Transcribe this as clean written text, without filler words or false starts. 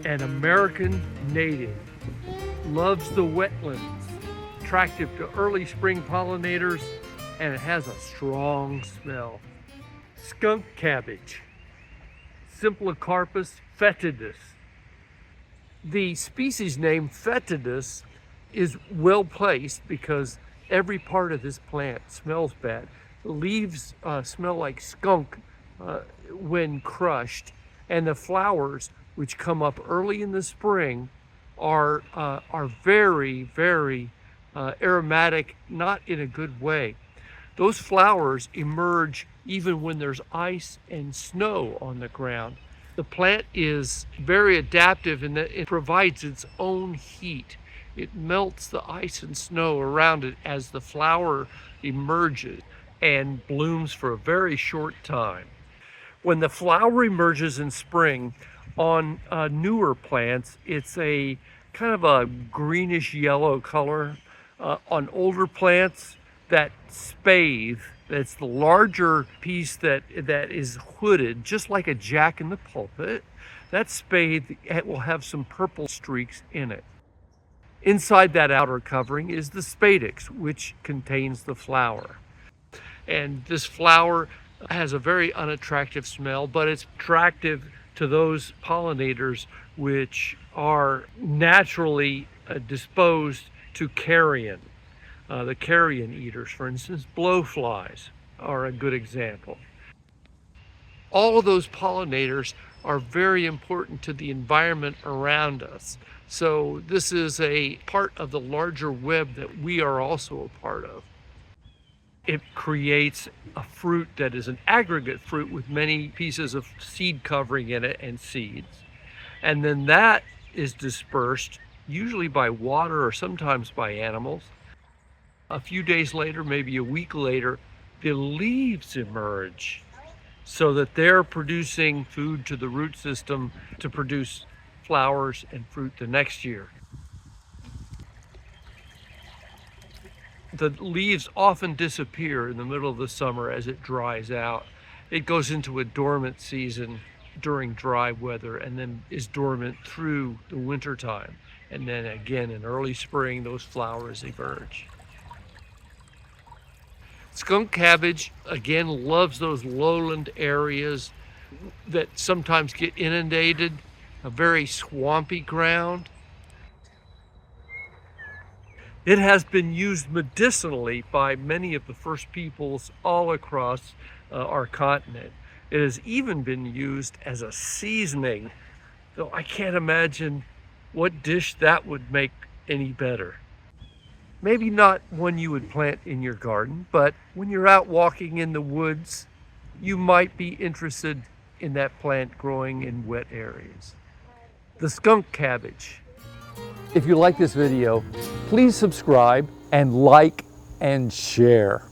An American native, loves the wetlands, attractive to early spring pollinators, and it has a strong smell. Skunk cabbage, Symplocarpus fetidus. The species name Foetidus is well placed because every part of this plant smells bad. The leaves smell like skunk when crushed, and the flowers, which come up early in the spring, are very, very aromatic, not in a good way. Those flowers emerge even when there's ice and snow on the ground. The plant is very adaptive in that it provides its own heat. It melts the ice and snow around it as the flower emerges and blooms for a very short time. When the flower emerges in spring on newer plants, it's a kind of a greenish yellow color. On older plants, that spathe, that's the larger piece that is hooded, just like a jack in the pulpit, that spathe will have some purple streaks in it. Inside that outer covering is the spadix, which contains the flower. And this flower has a very unattractive smell, but it's attractive to those pollinators which are naturally disposed to carrion. The carrion eaters, for instance, blowflies are a good example. All of those pollinators are very important to the environment around us. So this is a part of the larger web that we are also a part of. It creates a fruit that is an aggregate fruit with many pieces of seed covering in it and seeds. And then that is dispersed, usually by water or sometimes by animals. A few days later, maybe a week later, the leaves emerge so that they're producing food to the root system to produce flowers and fruit the next year. The leaves often disappear in the middle of the summer as it dries out. It goes into a dormant season during dry weather and then is dormant through the winter time. And then again in early spring, those flowers emerge. Skunk cabbage, again, loves those lowland areas that sometimes get inundated, a very swampy ground. It has been used medicinally by many of the first peoples all across our continent. It has even been used as a seasoning, though I can't imagine what dish that would make any better. Maybe not one you would plant in your garden, but when you're out walking in the woods, you might be interested in that plant growing in wet areas. The skunk cabbage. If you like this video, please subscribe and like and share.